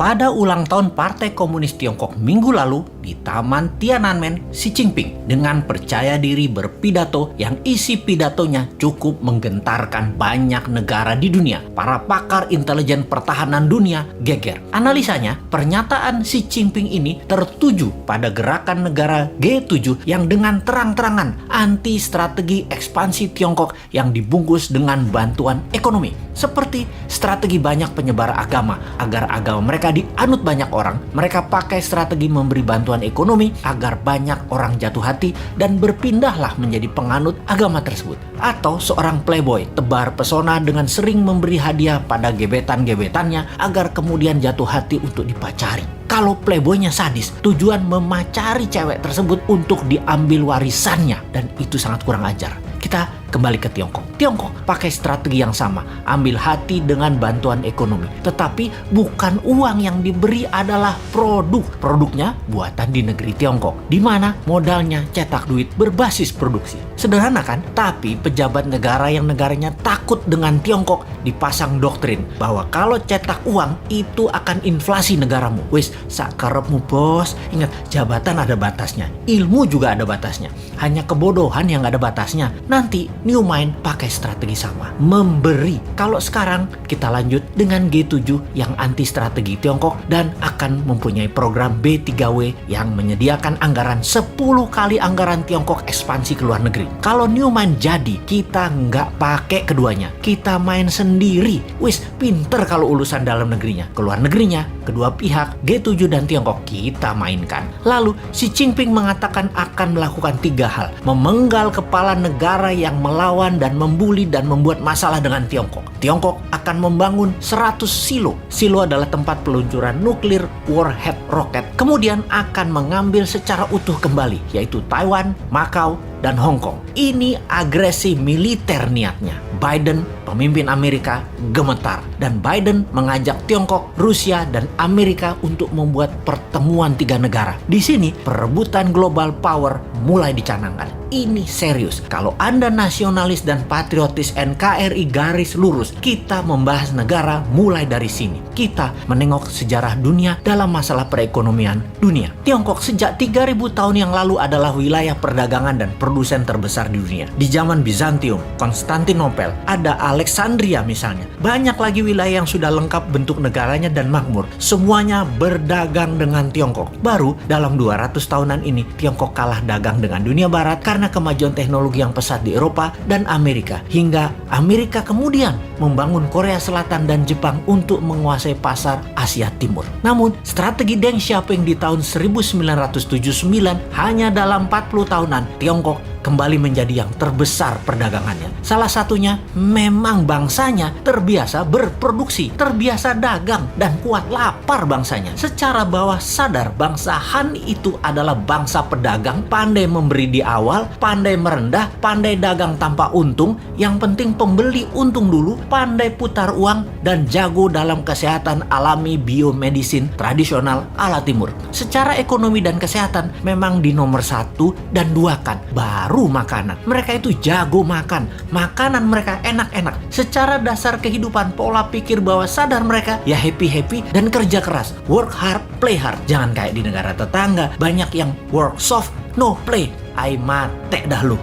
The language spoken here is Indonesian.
pada ulang tahun Partai Komunis Tiongkok minggu lalu di Taman Tiananmen, Xi Jinping dengan percaya diri berpidato yang isi pidatonya cukup menggentarkan banyak negara di dunia. Para pakar intelijen pertahanan dunia geger. Analisanya, pernyataan Xi Jinping ini tertuju pada gerakan negara G7 yang dengan terang-terangan anti strategi ekspansi Tiongkok yang dibungkus dengan bantuan ekonomi. Seperti strategi banyak penyebar agama agar agama mereka dianut banyak orang, mereka pakai strategi memberi bantuan ekonomi agar banyak orang jatuh hati dan berpindahlah menjadi penganut agama tersebut. Atau seorang playboy tebar pesona dengan sering memberi hadiah pada gebetan-gebetannya agar kemudian jatuh hati untuk dipacari. Kalau playboynya sadis, tujuan memacari cewek tersebut untuk diambil warisannya, dan itu sangat kurang ajar. Kita kembali ke Tiongkok. Tiongkok pakai strategi yang sama, ambil hati dengan bantuan ekonomi. Tetapi bukan uang yang diberi adalah produk. Produknya buatan di negeri Tiongkok, di mana modalnya cetak duit berbasis produksi. Sederhana kan? Tapi pejabat negara yang negaranya takut dengan Tiongkok dipasang doktrin bahwa kalau cetak uang itu akan inflasi negaramu. Wis, sakarepmu bos. Ingat, jabatan ada batasnya, ilmu juga ada batasnya. Hanya kebodohan yang ada batasnya. Nanti New Mind pakai strategi sama, memberi. Kalau sekarang kita lanjut dengan G7 yang anti strategi Tiongkok dan akan mempunyai program B3W yang menyediakan anggaran 10 kali anggaran Tiongkok ekspansi ke luar negeri. Kalau New Mind jadi, kita nggak pakai keduanya, kita main sendiri. Wis, pinter kalau urusan dalam negerinya. Ke luar negerinya, kedua pihak G7 dan Tiongkok kita mainkan. Lalu Xi Jinping mengatakan akan melakukan 3 hal. Memenggal kepala negara yang melawan dan membuli dan membuat masalah dengan Tiongkok. Tiongkok akan membangun 100 silo. Silo adalah tempat peluncuran nuklir warhead roket. Kemudian akan mengambil secara utuh kembali, yaitu Taiwan, Macau, dan Hong Kong. Ini agresi militer niatnya. Biden, pemimpin Amerika, gemetar. Dan Biden mengajak Tiongkok, Rusia, dan Amerika untuk membuat pertemuan 3 negara. Di sini, perebutan global power mulai dicanangkan. Ini serius. Kalau Anda nasionalis dan patriotis NKRI garis lurus, kita membahas negara mulai dari sini. Kita menengok sejarah dunia dalam masalah perekonomian dunia. Tiongkok sejak 3000 tahun yang lalu adalah wilayah perdagangan dan produsen terbesar di dunia. Di zaman Bizantium, Konstantinopel, ada Alexandria misalnya. Banyak lagi wilayah yang sudah lengkap bentuk negaranya dan makmur. Semuanya berdagang dengan Tiongkok. Baru dalam 200 tahunan ini, Tiongkok kalah dagang dengan dunia barat karena kemajuan teknologi yang pesat di Eropa dan Amerika. Hingga Amerika kemudian membangun Korea Selatan dan Jepang untuk menguasai pasar Asia Timur. Namun, strategi Deng Xiaoping di tahun 1979 hanya dalam 40 tahunan, Tiongkok kembali menjadi yang terbesar perdagangannya. Salah satunya memang bangsanya terbiasa berproduksi, terbiasa dagang, dan kuat lapar bangsanya. Secara bawah sadar, bangsa Han itu adalah bangsa pedagang, pandai memberi di awal, pandai merendah, pandai dagang tanpa untung, yang penting pembeli untung dulu, pandai putar uang, dan jago dalam kesehatan alami biomedisin tradisional ala timur. Secara ekonomi dan kesehatan memang di nomor 1 dan 2 kan, baru makanan. Mereka itu jago makan. Makanan mereka enak-enak. Secara dasar kehidupan, pola pikir bawah sadar mereka ya happy-happy dan kerja keras. Work hard, play hard. Jangan kayak di negara tetangga, banyak yang work soft, no play. Ai mate dah lu.